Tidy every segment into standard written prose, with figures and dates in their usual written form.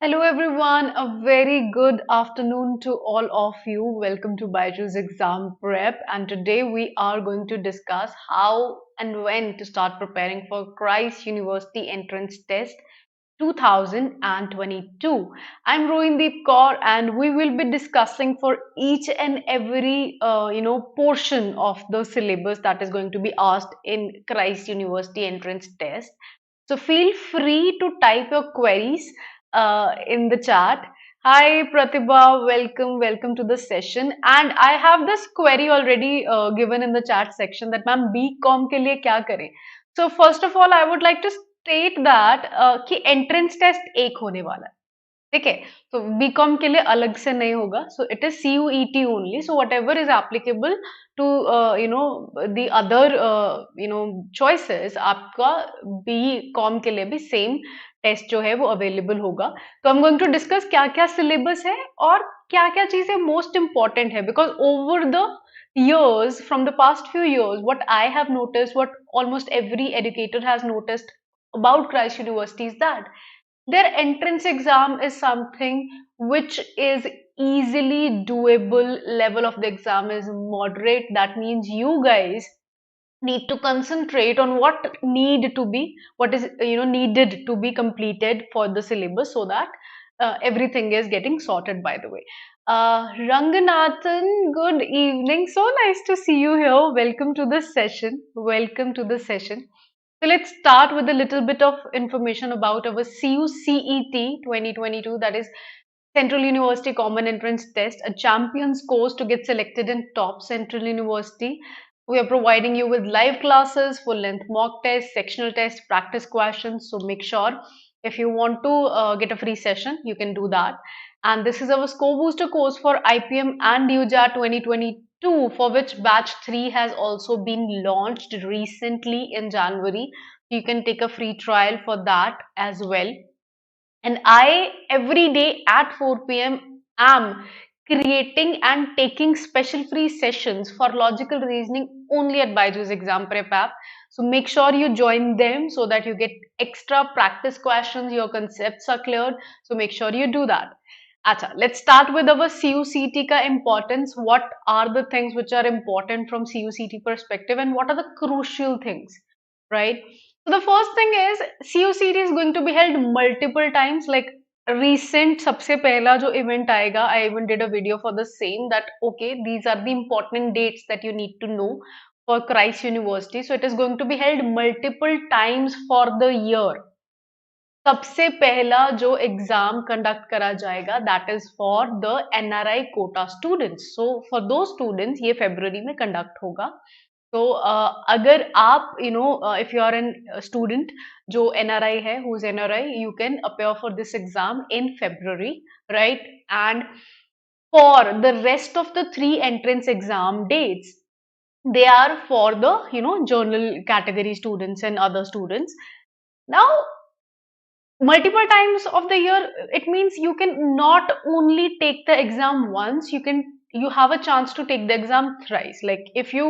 Hello everyone, a very good afternoon to all of you. Welcome to BYJU'S Exam Prep, and today we are going to discuss how and when to start preparing for Christ University Entrance Test 2022. I'm Roohindeep Kaur, and we will be discussing for each and every portion of the syllabus that is going to be asked in Christ University Entrance Test. So feel free to type your queries in the chat. Hi Pratibha, welcome to the session. And I have this query already given in the chat section that ma'am BCom के लिए क्या करें? So first of all, I would like to state that कि entrance test एक होने वाला है. ठीक है, तो बीकॉम के लिए अलग से नहीं होगा, so it is CUET only, so whatever is applicable to the other choices, आपका बी कॉम के लिए भी सेम टेस्ट जो है वो अवेलेबल होगा. तो I am going to discuss क्या क्या सिलेबस है और क्या क्या चीजें मोस्ट इंपॉर्टेंट है, because over the years, from the past few years, what I have noticed, what almost every educator has noticed about Christ University is that their entrance exam is something which is easily doable. Level of the exam is moderate. That means you guys need to concentrate on what is needed to be completed for the syllabus, so that everything is getting sorted. By the way, Ranganathan, good evening, so nice to see you here. Welcome to the session. So let's start with a little bit of information about our CUCET 2022, that is Central University Common Entrance Test, a champion's course to get selected in top Central University. We are providing you with live classes, full length mock tests, sectional tests, practice questions. So make sure if you want to get a free session, you can do that. And this is our score booster course for IPM and UJAT 2022, for which batch 3 has also been launched recently in January. You can take a free trial for that as well. And I, every day at 4 p.m., am creating and taking special free sessions for logical reasoning only at BYJU'S Exam Prep app. So make sure you join them so that you get extra practice questions, your concepts are cleared. So make sure you do that. Acha, let's start with our CUCT ka importance. What are the things which are important from CUCT perspective, and what are the crucial things, right? So the first thing is CUCT is going to be held multiple times. Like recent सबसे पहला जो event आएगा, I even did a video for the same, that okay, these are the important dates that you need to know for Christ University. So it is going to be held multiple times for the year. सबसे पहला जो exam conduct करा जाएगा, that is for the NRI quota students. So for दो students ये फरवरी में conduct होगा. तो अगर आप if you are an student जो NRI है, who is NRI, you can appear for this exam in February, right? And for the rest of the 3 entrance exam dates, they are for the journal category students and other students. Now multiple times of the year, it means you can not only take the exam once, you have a chance to take the exam thrice. Like if you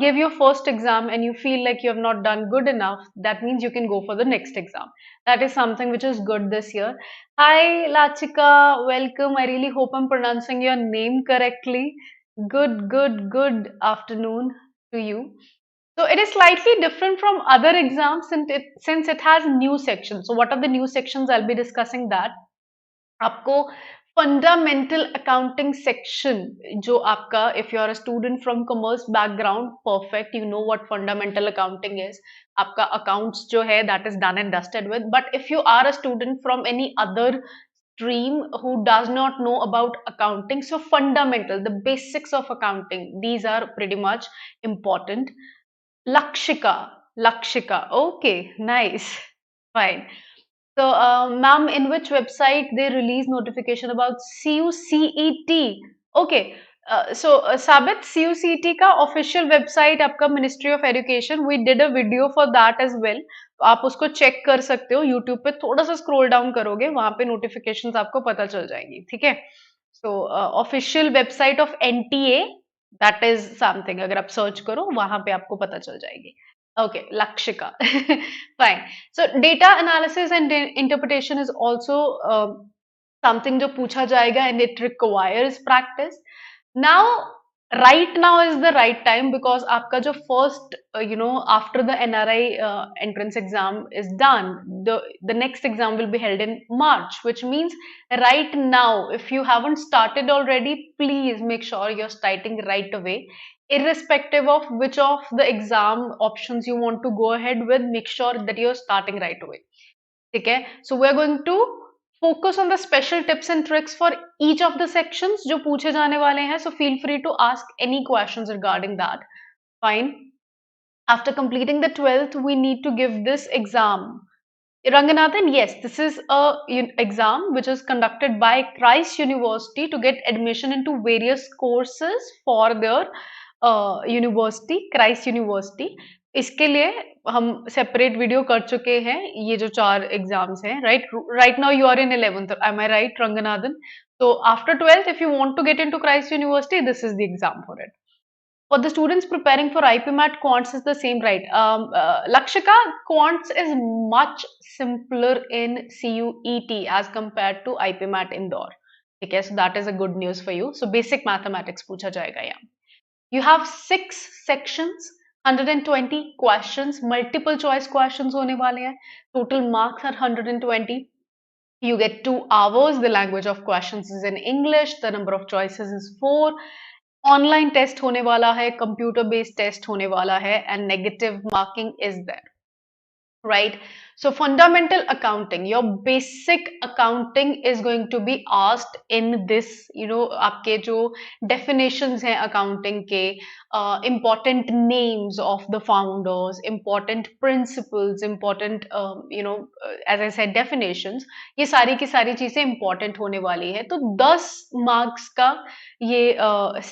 give your first exam and you feel like you have not done good enough, that means you can go for the next exam. That is something which is good this year. Hi Lachika, welcome. I really hope I'm pronouncing your name correctly. Good afternoon to you. So it is slightly different from other exams since it has new sections. So what are the new sections? I'll be discussing that. आपको fundamental accounting section जो आपका, if you are a student from commerce background, perfect, you know what fundamental accounting is. आपका accounts जो है, that is done and dusted with. But if you are a student from any other stream who does not know about accounting, so fundamental, the basics of accounting, these are pretty much important. Lakshika. Okay, nice. Fine. So, ma'am, in which website they release notification about CUCET? Okay. Sabit, CUCET का official website आपका Ministry of Education, we did a video for that as well. तो आप उसको check कर सकते हो. YouTube पे थोड़ा सा scroll down करोगे, वहाँ पे notifications आपको पता चल जाएंगी, ठीक है? So, official website of NTA, that is something, अगर आप search करो, वहाँ पे आपको पता चल जाएगी. Okay, Lakshika. Fine. So data analysis and interpretation is also something जो पूछा जाएगा and it requires practice. Now, right now is the right time because आपका जो first, after the NRI entrance exam is done, the next exam will be held in March, which means right now, if you haven't started already, please make sure you're starting right away. Irrespective of which of the exam options you want to go ahead with, make sure that you're starting right away. Okay, so we're going to focus on the special tips and tricks for each of the sections जो पूछे जाने वाले हैं. So feel free to ask any questions regarding that. Fine. After completing the 12th, we need to give this exam. Ranganathan, yes, this is a exam which is conducted by Christ University to get admission into various courses for their university, Christ University. इसके लिए हम separate video कर चुके हैं ये जो 4 exams हैं right now you are in 11th am I right Ranganathan so after 12th if you want to get into Christ University this is the exam for it for the students preparing for IPMAT, quants is the same, right? Lakshika, quants is much simpler in CUET as compared to IPMAT Indore. Okay, so that is a good news for you. So basic mathematics पूछा जाएगा यहाँ. You have 6 sections, 120 questions, multiple choice questions होने वाले हैं. Total marks are 120. You get 2 hours. The language of questions is in English. The number of choices is 4. Online test होने वाला है computer based test होने वाला है and negative marking is there right? So fundamental accounting, your basic accounting is going to be asked in this, आपके जो definitions हैं accounting के, important names of the founders, important principles, important, as I said, definitions, ये सारी की सारी चीजें important होने वाली है. तो 10 marks का ये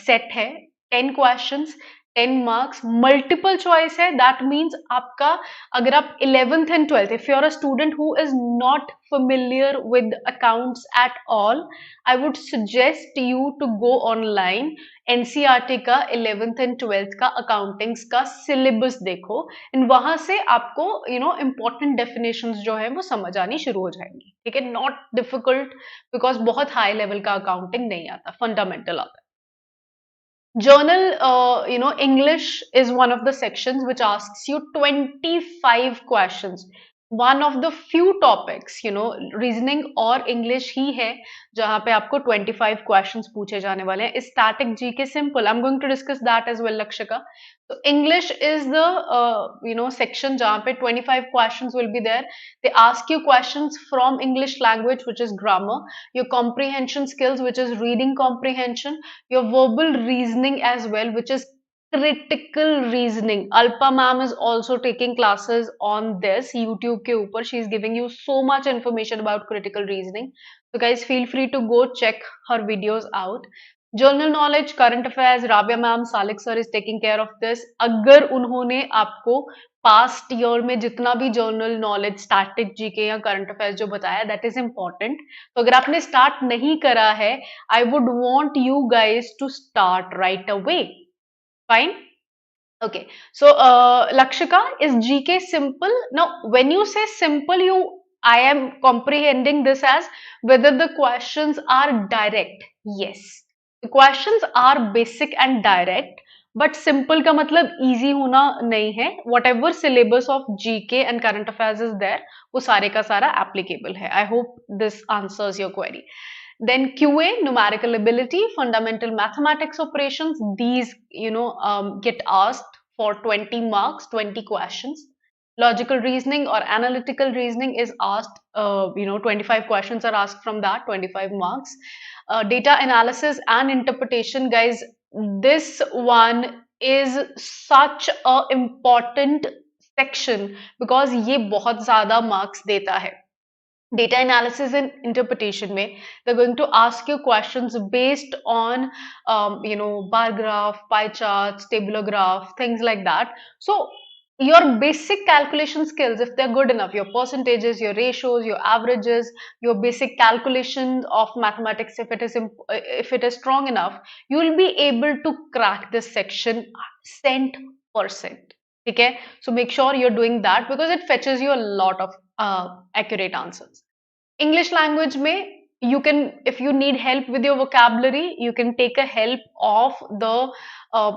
set है, 10 questions, 10 marks, multiple choice है. That means आपका अगर आप 11th and 12th, if you're a student who is not familiar with accounts at all, I would suggest you to go online. NCERT का 11th and 12th का accounting का syllabus देखो and वहां से आपको important definitions जो है वो समझ आनी शुरू हो जाएंगी. ठीक है, not difficult because बहुत high level का accounting नहीं आता, fundamental आता है. Journal, English is one of the sections which asks you 25 questions. One of the few topics, reasoning और English ही है जहाँ पे आपको 25 questions पूछे जाने वाले हैं. Static GK simple. I'm going to discuss that as well, Lakshika. So English is the section जहाँ पे 25 questions will be there. They ask you questions from English language, which is grammar, your comprehension skills, which is reading comprehension, your verbal reasoning as well, which is critical reasoning. Alpa ma'am is also taking classes on this YouTube के ऊपर. She is giving you so much information about critical reasoning. So guys, feel free to go check her videos out. Journal knowledge, current affairs, Rabia ma'am, Salik sir is taking care of this. अगर उन्होंने आपको past year में जितना भी general knowledge, static GK या current affairs जो बताया, that is important. तो अगर आपने स्टार्ट नहीं करा है, I would want you guys to start right away. Fine. Okay. So, Lakshika, is GK simple? Now, when you say simple, I am comprehending this as whether the questions are direct. Yes. The questions are basic and direct, but simple का मतलब easy होना नहीं है. Whatever syllabus of GK and current affairs is there, वो सारे का सारा applicable है. I hope this answers your query. Then QA, numerical ability, fundamental mathematics operations, these get asked for 20 marks, 20 questions. Logical reasoning or analytical reasoning is asked, 25 questions are asked from that, 25 marks. Data analysis and interpretation, guys, this one is such a important section because ये बहुत ज़्यादा marks देता है. Data analysis and interpretation में they're going to ask you questions based on bar graph, pie charts, tabular graph, things like that. So your basic calculation skills, if they're good enough, your percentages, your ratios, your averages, your basic calculation of mathematics, if it is strong enough, you will be able to crack this section 100%. ठीक है. So make sure you're doing that because it fetches you a lot of accurate answers. English language में you can, if you need help with your vocabulary, you can take a help of the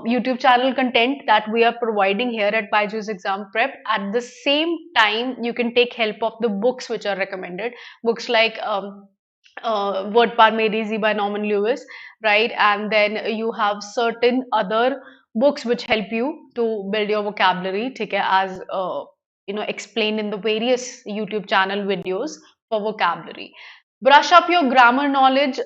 YouTube channel content that we are providing here at BYJU'S Exam Prep. At the same time, you can take help of the books which are recommended. Books like Word Par Made Easy by Norman Lewis, right? And then you have certain other books which help you to build your vocabulary, okay, as explained in the various YouTube channel videos for vocabulary. Brush up your grammar knowledge.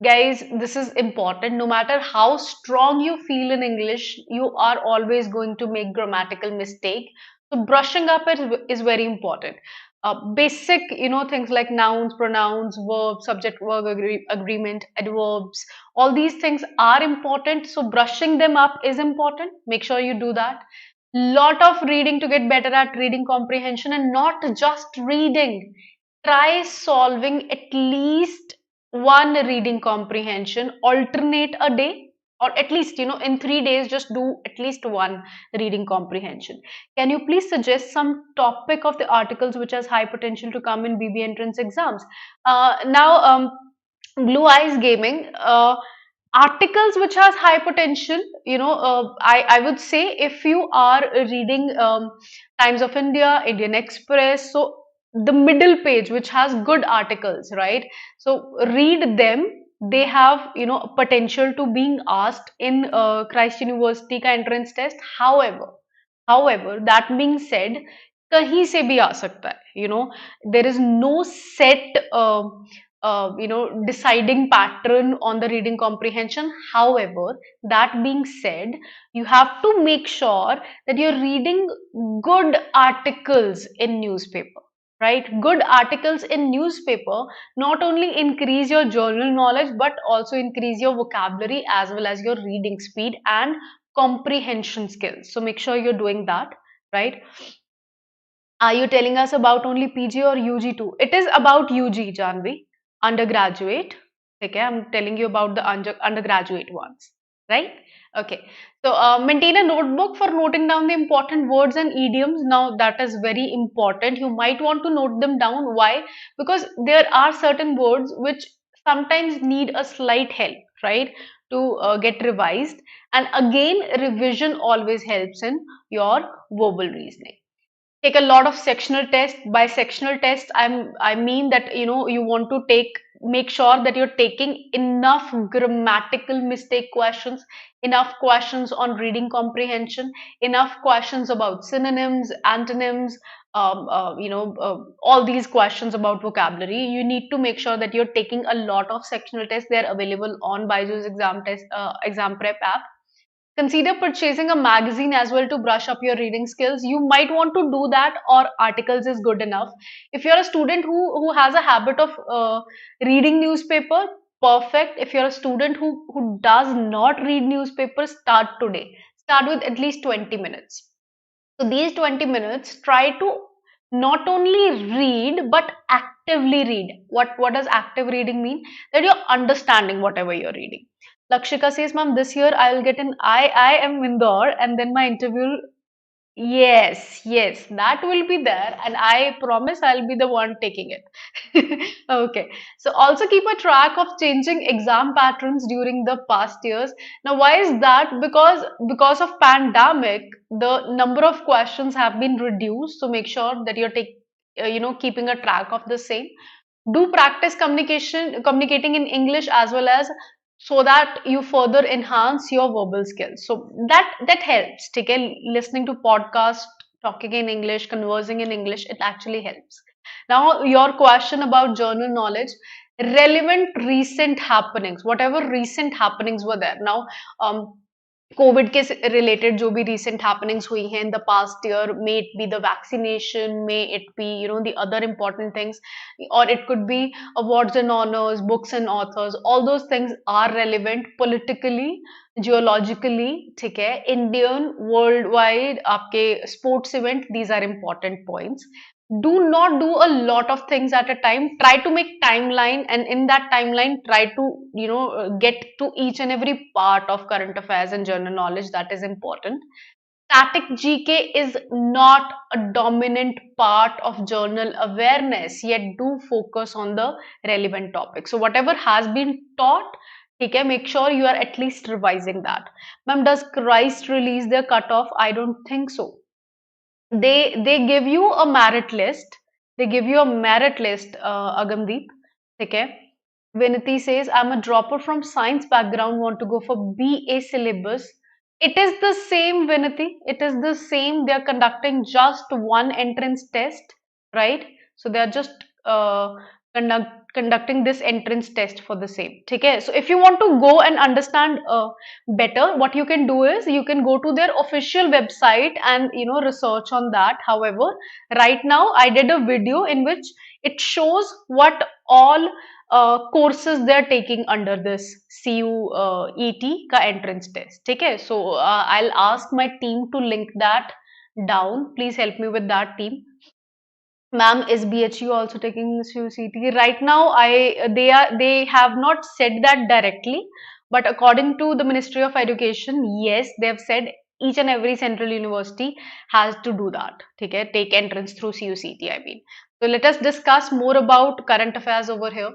Guys, this is important. No matter how strong you feel in English, you are always going to make grammatical mistake. So brushing up is very important. Basic, things like nouns, pronouns, verbs, subject verb agreement, adverbs, all these things are important. So brushing them up is important. Make sure you do that. Lot of reading to get better at reading comprehension, and not just reading. Try solving at least one reading comprehension, alternate a day, or at least, in 3 days, just do at least one reading comprehension. Can you please suggest some topic of the articles which has high potential to come in BB entrance exams? Now, Blue Eyes Gaming. Articles which has high potential, I would say, if you are reading Times of India, Indian Express, so the middle page which has good articles, right? So read them. They have, potential to being asked in Christ University का entrance test. However, that being said, कहीं से भी आ सकता है, there is no set deciding pattern on the reading comprehension. However, that being said, you have to make sure that you're reading good articles in newspaper, right? Good articles in newspaper not only increase your journal knowledge but also increase your vocabulary as well as your reading speed and comprehension skills. So make sure you're doing that, right? Are you telling us about only PG or UG too? It is about UG, Janvi, undergraduate. Okay, I'm telling you about the undergraduate ones, right? Okay, so maintain a notebook for noting down the important words and idioms. Now, that is very important. You might want to note them down. Why? Because there are certain words which sometimes need a slight help, right, to get revised. And again, revision always helps in your verbal reasoning. Take a lot of sectional tests. By sectional test, I mean that, you want to make sure that you're taking enough grammatical mistake questions, enough questions on reading comprehension, enough questions about synonyms, antonyms, all these questions about vocabulary. You need to make sure that you're taking a lot of sectional tests. They're available on BYJU'S exam prep app. Consider purchasing a magazine as well to brush up your reading skills. You might want to do that, or articles is good enough. If you're a student who has a habit of reading newspaper, perfect. If you're a student who does not read newspapers, start today. Start with at least 20 minutes. So these 20 minutes, try to not only read but actively read. What does active reading mean? That you're understanding whatever you're reading. Lakshika says, ma'am, this year I'll get an I am Indore, and then my interview. Yes, yes, that will be there, and I promise I'll be the one taking it. Okay, so also keep a track of changing exam patterns during the past years. Now, why is that? Because of pandemic, the number of questions have been reduced. So make sure that you're keeping a track of the same. Do practice communicating in English as well as, so that you further enhance your verbal skills. So that helps. Take a listening to podcast, talking in English, conversing in English, it actually helps. Now, your question about journal knowledge, relevant recent happenings, whatever recent happenings were there. Now, Covid के related जो भी recent happenings हुई हैं in the past year, may it be the vaccination, may it be the other important things, or it could be awards and honors, books and authors, all those things are relevant politically, geologically, ठीक है, Indian, worldwide, आपके sports event, these are important points. Do not do a lot of things at a time. Try to make timeline, and in that timeline try to get to each and every part of current affairs and general knowledge that is important. Static GK is not a dominant part of journal awareness, yet do focus on the relevant topic. So whatever has been taught, okay, make sure you are at least revising that. Ma'am, does Christ release their cutoff? I don't think so. They give you a merit list. They give you a merit list, Agamdeep. Okay. Vinati says, I'm a dropper from science background, want to go for BA syllabus. It is the same, Vinati. It is the same. They are conducting just one entrance test, right? So they are just conducting this entrance test for the same. Okay. So if you want to go and understand better, what you can do is you can go to their official website and research on that. However, right now I did a video in which it shows what all courses they are taking under this CUET का entrance test. ठीक है? So I'll ask my team to link that down. Please help me with that, team. Ma'am, is BHU also taking CUET? Right now, they have not said that directly, but according to the Ministry of Education, yes, they have said each and every central university has to do that. Okay, take entrance through CUET, I mean. So let us discuss more about current affairs over here.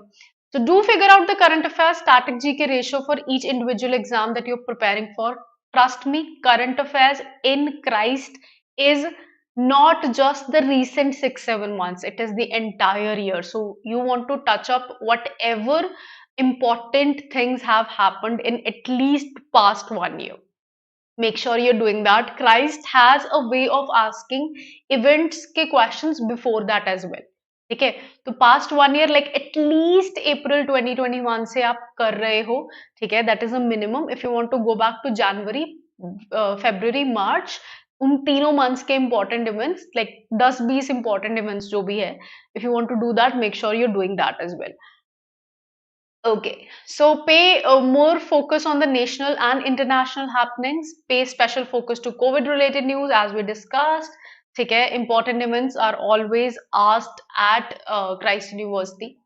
So do figure out the current affairs static GK ratio for each individual exam that you're preparing for. Trust me, current affairs in Christ is not just the recent 6 7 months, it is the entire year. So you want to touch up whatever important things have happened in at least past 1 year. Make sure you're doing that. Christ has a way of asking events के questions before that as well. ठीक है, तो past 1 year like at least April 2021 से आप कर रहे हो, ठीक है, that is a minimum. If you want to go back to January, February, March, उन तीनों months के important events like 10-20 important events जो भी है, if you want to do that, make sure you're doing that as well. Okay, so pay more focus on the national and international happenings. Pay special focus to COVID-related news, as we discussed. Okay, important events are always asked at Christ University.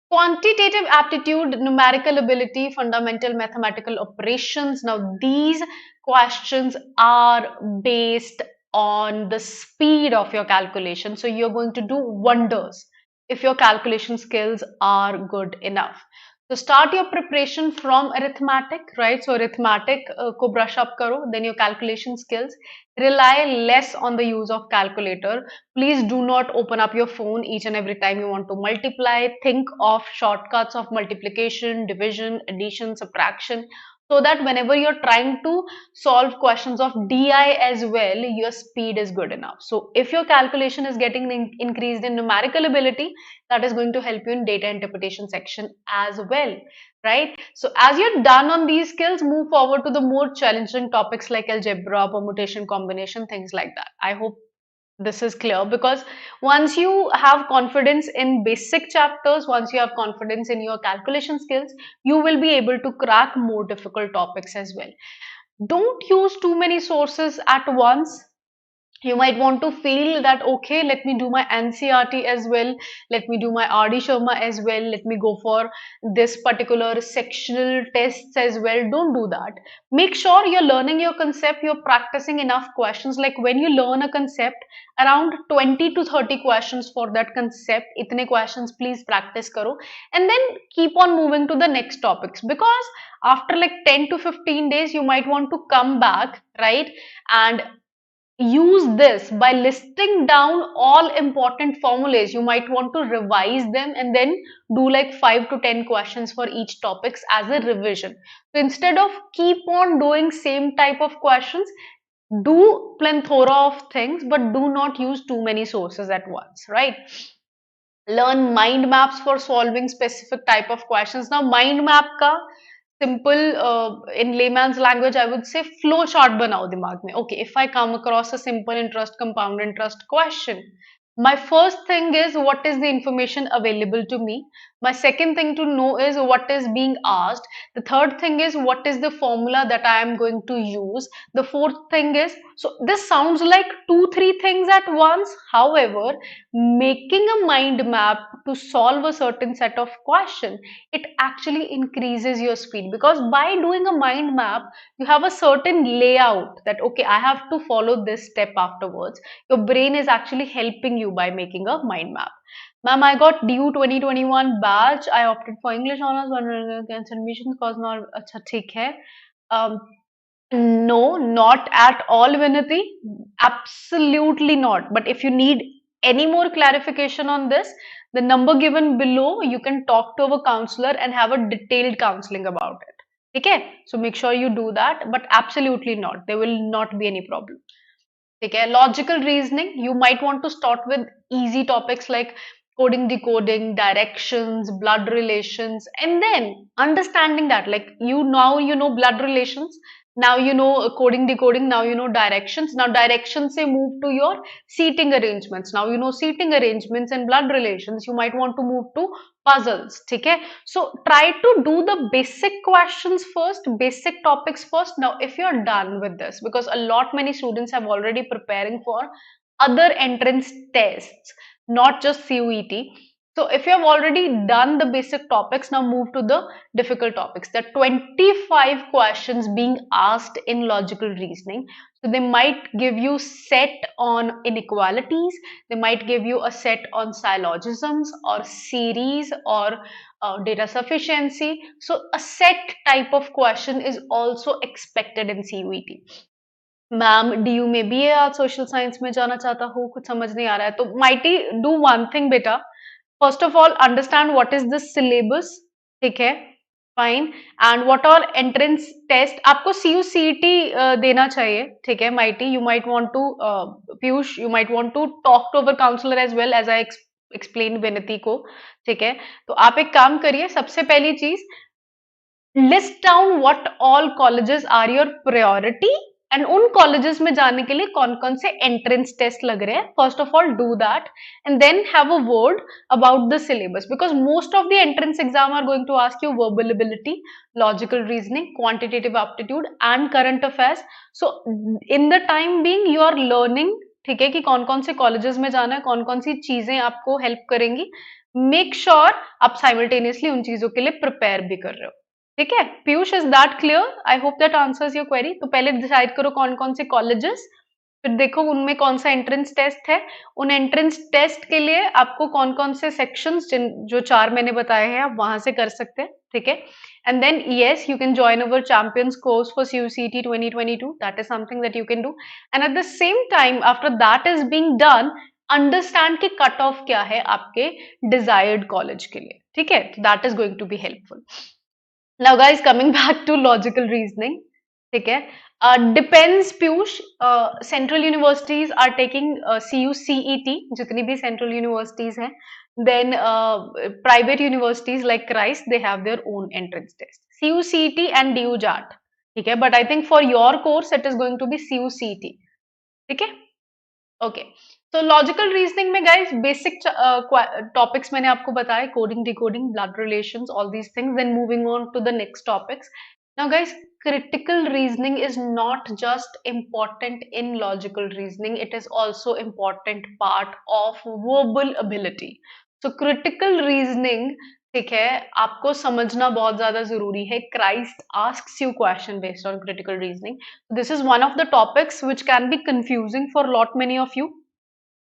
Quantitative aptitude, numerical ability, fundamental mathematical operations. Now, these questions are based on the speed of your calculation. So, you're going to do wonders if your calculation skills are good enough. So start your preparation from arithmetic, right? So arithmetic ko brush up karo, then your calculation skills. Rely less on the use of calculator. Please do not open up your phone each and every time you want to multiply. Think of shortcuts of multiplication, division, addition, subtraction, so that whenever you're trying to solve questions of DI as well, your speed is good enough. So if your calculation is getting increased in numerical ability, that is going to help you in data interpretation section as well, right? So as you're done on these skills, move forward to the more challenging topics like algebra, permutation, combination, things like that. I hope this is clear, because once you have confidence in basic chapters, once you have confidence in your calculation skills, you will be able to crack more difficult topics as well. Don't use too many sources at once. You might want to feel that, okay, let me do my NCRT as well, let me do my RD Sharma as well, let me go for this particular sectional tests as well. Don't do that. Make sure you're learning your concept, you're practicing enough questions. Like when you learn a concept, around 20 to 30 questions for that concept, itne questions please practice karo, and then keep on moving to the next topics, because after like 10 to 15 days you might want to come back, right, and use this by listing down all important formulas. You might want to revise them and then do like 5 to 10 questions for each topics as a revision. So instead of keep on doing same type of questions, do plethora of things, but do not use too many sources at once, right? Learn mind maps for solving specific type of questions. Now mind map ka simple, in layman's language I would say flow chart banao dimag mein. Okay, if I come across a simple interest, compound interest question, my first thing is what is the information available to me. My second thing to know is what is being asked. The third thing is what is the formula that I am going to use. The fourth thing is, so this sounds like two three things at once. However, making a mind map to solve a certain set of question, it actually increases your speed, because by doing a mind map you have a certain layout that okay, I have to follow this step afterwards. Your brain is actually helping you by making a mind map. Ma'am, I got due 2021 batch. I opted for English honors, but admission cause not. अच्छा ठीक है. Um, no, not at all, Vinati. Absolutely not. But if you need any more clarification on this, the number given below, you can talk to our counselor and have a detailed counseling about it. Okay? So make sure you do that, but absolutely not. There will not be any problem. Okay? Logical reasoning, you might want to start with easy topics like coding, decoding, directions, blood relations, and then understanding that, like you now you know blood relations, now you know coding, decoding, now you know directions. Now directions say move to your seating arrangements. Now you know seating arrangements and blood relations. You might want to move to puzzles. Okay, so try to do the basic questions first, basic topics first. Now if you're done with this, because a lot many students have already preparing for other entrance tests, not just CUET. So if you have already done the basic topics, now move to the difficult topics. There are 25 questions being asked in logical reasoning. So they might give you set on inequalities, they might give you a set on syllogisms or series or data sufficiency. So a set type of question is also expected in CUET. Ma'am DU में भी है, आज social science में जाना चाहता हूँ, कुछ समझ नहीं आ रहा है, तो माइटी डू वन थिंग बेटा. First of all understand what is the syllabus. ठीक है, fine. And what are entrance test. आपको CUCET देना चाहिए. ठीक है Maiti, you might want to, Piyush, you might want to talk to our counsellor as well as I explain Vinati को. ठीक है, तो आप एक काम करिए. सबसे पहली चीज, list down what all colleges are your priority and उन कॉलेजेस में जाने के लिए कौन कौन से एंट्रेंस टेस्ट लग रहे हैं. First of all do that and then have a word about the syllabus, because most of the entrance exam are going to ask you verbal ability, logical reasoning, quantitative aptitude and current affairs. So in the time being you are learning. ठीक है, कि कौन कौन से colleges में जाना है, कौन कौन सी चीजें आपको हेल्प करेंगी. मेक श्योर आप साइमल्टेनियसली उन चीजों के लिए प्रिपेयर भी कर रहे हो. ठीक है Piyush, is that clear? I hope that answers your query. तो पहले डिसाइड करो कौन कौन से कॉलेजेस, फिर देखो उनमें कौन सा एंट्रेंस टेस्ट है. उन एंट्रेंस टेस्ट के लिए आपको कौन कौन से सेक्शंस, जो 4 मैंने बताए हैं, आप वहां से कर सकते हैं. ठीक है, and then yes, you can join our champions course for CUCT 2022. That is something that you can do. And at the same time, after that is being done, understand कि कट ऑफ क्या है आपके desired college के लिए. ठीक है, that is going to be helpful. Now guys, coming back to logical reasoning. ठीक है, depends Piyush. Central universities are taking CUCET, जितनी भी central universities हैं. Then private universities like Christ, they have their own entrance test, CUCET and DU JAT. ठीक है, but I think for your course it is going to be CUCET. ठीक है, okay. तो logical reasoning में guys basic topics मैंने आपको बताया, coding, decoding, blood relations, all these things. Then moving on to the next topics. Now guys, critical reasoning is not just important in logical reasoning, it is also important part of verbal ability. So critical reasoning, ठीक है, आपको समझना बहुत ज्यादा जरूरी है. Christ asks you question based on critical reasoning. This is one of the topics which can be confusing for lot many of you.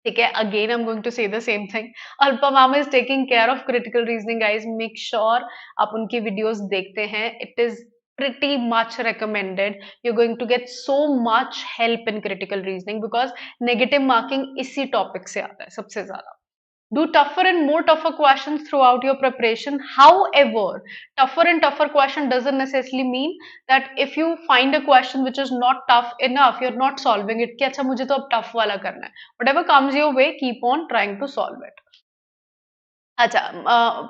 ठीक है, again I am going to say the same thing. Alpa ma'am is taking care of critical reasoning. Guys make sure आप उनकी videos देखते हैं. It is pretty much recommended. You're going to get so much help in critical reasoning because negative marking इसी topic से आता है सबसे ज्यादा. Do tougher and more tougher questions throughout your preparation. However, tougher and tougher question doesn't necessarily mean that if you find a question which is not tough enough, you're not solving it. कि अच्छा मुझे तो अब tough वाला करना है. Whatever comes your way, keep on trying to solve it. अच्छा,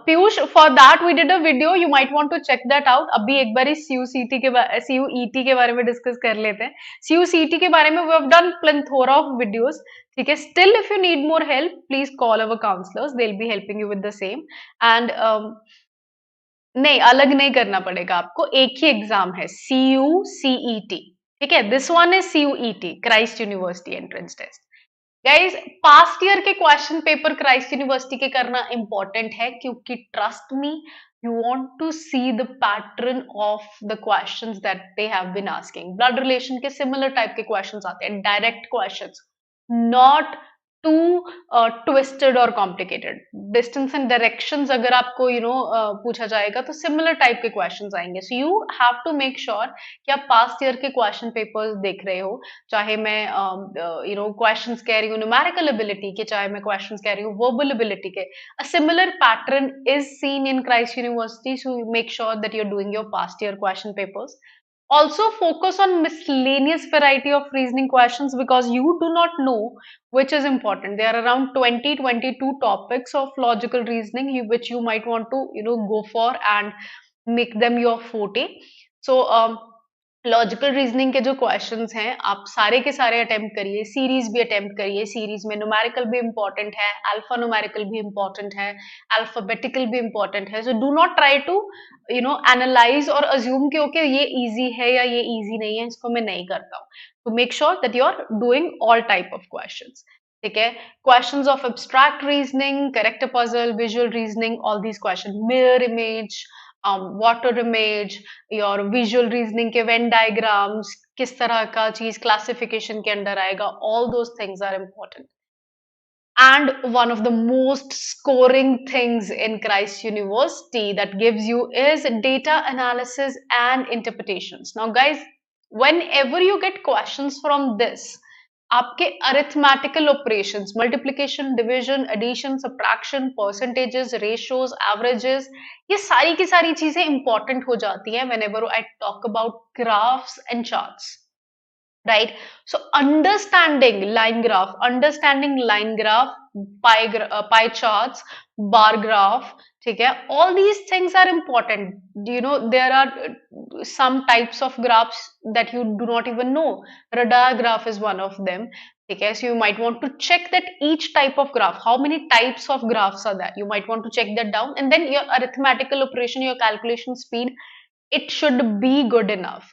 Piyush, for that we did a video, you might want to check that out. अभी एक बार सीयूसीटी के सीयूईटी के बारे में डिस्कस कर लेते हैं। सीयूसीटी के बारे में we have done plethora of videos, ठीक है। Still if you need more help, please call our counsellors, they will be helping you with the same. And नहीं, अलग नहीं करना पड़ेगा आपको, एक ही एग्जाम है, सीयूसीईटी, ठीक है। This one is CUET, Christ University entrance test. Guys, past year के क्वेश्चन पेपर क्राइस्ट यूनिवर्सिटी के करना इंपॉर्टेंट है, क्योंकि trust me, you want to see the pattern of the questions that they have been asking. Blood relation के similar type के questions आते हैं, direct questions, not too twisted और complicated. Distance and directions अगर आपको पूछा जाएगा तो सिमिलर टाइप के क्वेश्चंस आएंगे। So you have to make sure कि आप पास्ट ईयर के क्वेश्चन पेपर्स देख रहे हो, चाहे मैं क्वेश्चंस कह रही हूँ न्यूमेरिकल एबिलिटी के, चाहे मैं क्वेश्चंस कह रही हूँ वर्बल एबिलिटी के। A similar pattern is seen in Christ University, so make sure that you are doing your past year question papers. Also focus on miscellaneous variety of reasoning questions, because you do not know which is important. There are around 20-22 topics of logical reasoning which you might want to go for and make them your forte. So logical reasoning के जो questions हैं, आप सारे के सारे attempt करिए, series भी attempt करिए। सीरीज में न्यूमेरिकल भी इंपॉर्टेंट है, अल्फा न्यूमेरिकल भी इंपॉर्टेंट है, अल्फाबेटिकल भी इंपॉर्टेंट है। So do not try to analyse और अज्यूम कि ओके ये इजी है या ये इजी नहीं है, इसको मैं नहीं करता हूँ। तो make sure that you are doing all type of questions, ठीक है। Questions of abstract reasoning, character puzzle, visual reasoning, all these question, mirror image, water image, your visual reasoning के वेन डायग्राम्स, किस तरह का चीज क्लासिफिकेशन के under आएगा, all those things are important. And one of the most scoring things in Christ University that gives you is data analysis and interpretations. Now guys, whenever you get questions from this, आपके arithmetical operations, multiplication, division, addition, subtraction, percentages, ratios, averages, ये सारी की सारी चीजें important हो जाती हैं whenever I talk about graphs and charts. Right? So understanding line graph, pie charts, bar graph, ठीक है, all these things are important. There are some types of graphs that you do not even know. Radar graph is one of them. Okay, so you might want to check that each type of graph, how many types of graphs are there. You might want to check that down, and then your arithmetical operation, your calculation speed, it should be good enough.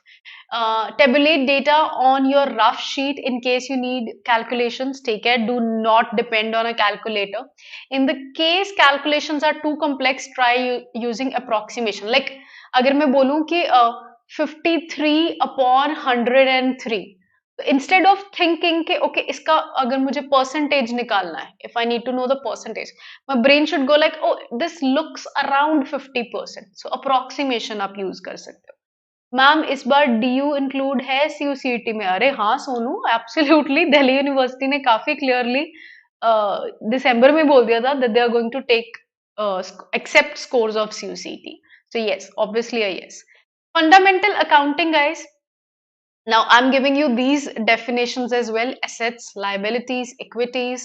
Tabulate data on your rough sheet in case you need calculations. Take care, do not depend on a calculator. In the case calculations are too complex, try using approximation. Like अगर मैं बोलूं कि 53/103, instead of thinking कि okay इसका अगर मुझे percentage निकालना है, if I need to know the percentage, my brain should go like, oh this looks around 50%, so approximation आप यूज कर सकते हो। मैम इस बार डीयू इंक्लूड है सीयूसीटी में? अरे हाँ सोनू, एब्सोल्युटली, दिल्ली यूनिवर्सिटी ने काफी क्लियरली दिसंबर में बोल दिया था that they are going to take accept scores of CUCET, so yes, obviously a yes. Fundamental accounting guys, now I'm giving you these definitions as well: assets, liabilities, equities,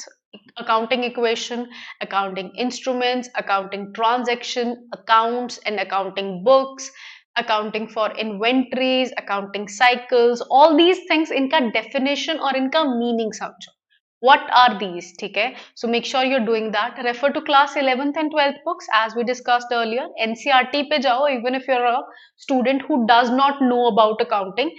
accounting equation, accounting instruments, accounting transaction, accounts and accounting books, accounting for inventories, accounting cycles, all these things, इनका definition और इनका meaning समझो. What are these? ठीक है, so make sure you're doing that. Refer to class 11th and 12th books as we discussed earlier. NCERT पे जाओ, even if you're a student who does not know about accounting,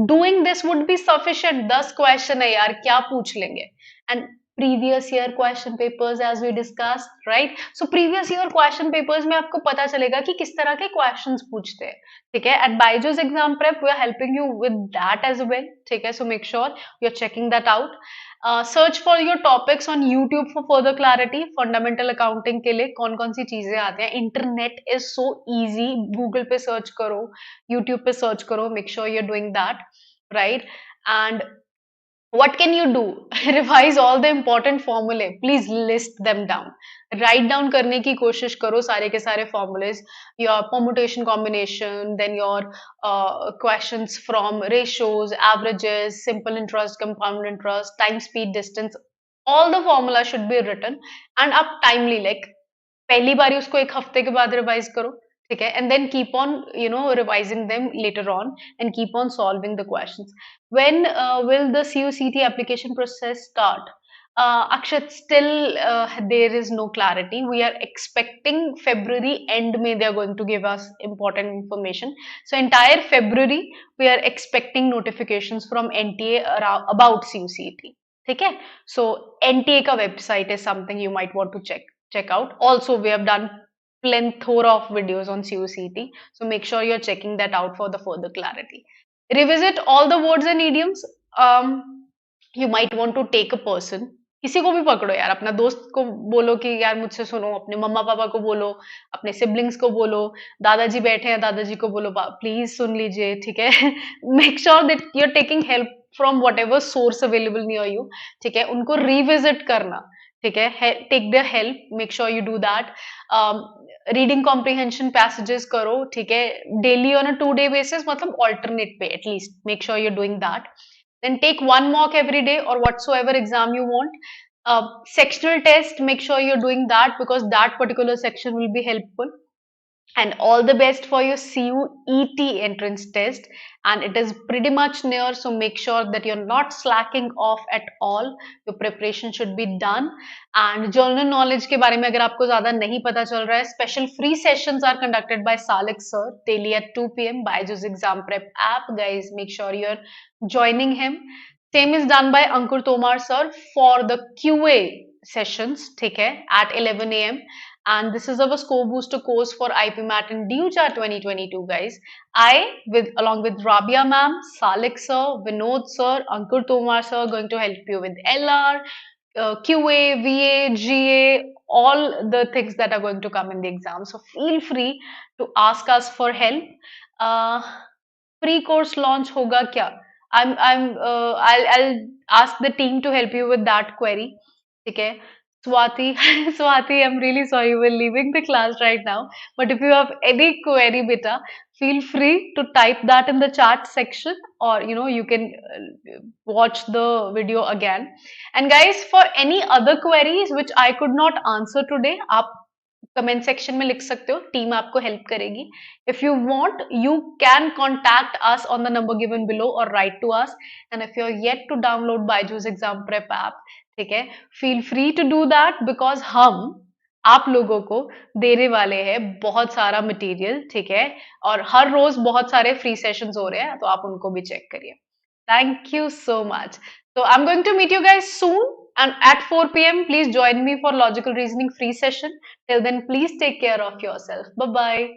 doing this would be sufficient. 10 question है यार, क्या पूछ लेंगे? And previous year question papers as we discussed, right? So previous year question papers में आपको पता चलेगा कि किस तरह के questions पूछते हैं, ठीक है? At BYJU'S Exam Prep we are helping you with that as well, ठीक है? So make sure you're checking that out. Search for your topics on YouTube for further clarity. Fundamental accounting के लिए कौन कौन सी चीजें आती हैं? Internet is so easy. Google पे search करो, YouTube पे search करो. Make sure you're doing that, right? And what can you do? Revise all the important formulae. Please list them down. Write down करने की कोशिश करो सारे के सारे formulas. Your permutation combination, then your questions from ratios, averages, simple interest, compound interest, time, speed, distance. All the formula should be written and up timely. Like पहली बारी उसको एक हफ्ते के बाद रिवाइज करो, ठीक है, and then keep on revising them later on and keep on solving the questions. When will the CUCT application process start? Akshat, still there is no clarity. We are expecting February end May they are going to give us important information. So entire February we are expecting notifications from NTA about CUCT. Okay? So NTA ka website is something you might want to check out. Also, we have done plethora of videos on CUCT. So make sure you're checking that out for the further clarity. Revisit all the words and idioms. You might want to take a person. किसी को भी पकड़ो यार, अपना दोस्त को बोलो कि यार मुझसे सुनो, अपने मम्मा पापा को बोलो, अपने सिबलिंग्स को बोलो, दादाजी बैठे हैं दादाजी को बोलो प्लीज सुन लीजिए, ठीक है. Make sure that you are taking help from whatever source available near you, ठीक है, उनको रिविजिट करना, ठीक है, take the help, make sure you do that. Reading comprehension passages करो, ठीक है, daily on a 2 day basis, मतलब ऑल्टरनेट पे at least, make sure you're doing that. Then take one mock every day or whatsoever exam you want. Sectional test, make sure you're doing that because that particular section will be helpful. And all the best for your CUET entrance test, and it is pretty much near, so make sure that you're not slacking off at all. Your preparation should be done. And journal knowledge के बारे में अगर आपको ज़्यादा नहीं पता चल रहा है, special free sessions are conducted by Salik sir daily at 2 p.m. BYJU'S Exam Prep app. Guys, make sure you're joining him. Same is done by Ankur Tomar sir for the QA sessions, ठीक है, at 11 a.m. And this is our score booster course for IP Mat and DUCHA 2022, guys. I, with along with Rabia ma'am, Salik sir, Vinod sir, Ankur Tomar sir, going to help you with LR, QA, VA, GA, all the things that are going to come in the exam. So feel free to ask us for help. Uh, Pre-course launch hoga kya? I'll ask the team to help you with that query. Okay. Swati, Swati, I'm really sorry we're leaving the class right now. But if you have any query, beta, feel free to type that in the chat section, or you can watch the video again. And guys, for any other queries which I could not answer today, आप comment section में लिख सकते हो, team आपको help करेगी. If you want you can contact us on the number given below और write to us. And if you are yet to download Byju's exam prep app, ठीक है, feel free to do that because हम आप लोगों को देने वाले हैं बहुत सारा मटेरियल, ठीक है, और हर रोज बहुत सारे फ्री सेशंस हो रहे हैं, तो आप उनको भी चेक करिए. Thank you so much. So I'm going to meet you guys soon and at 4 p.m. Please join me for logical reasoning free session. Till then, please take care of yourself. Bye bye.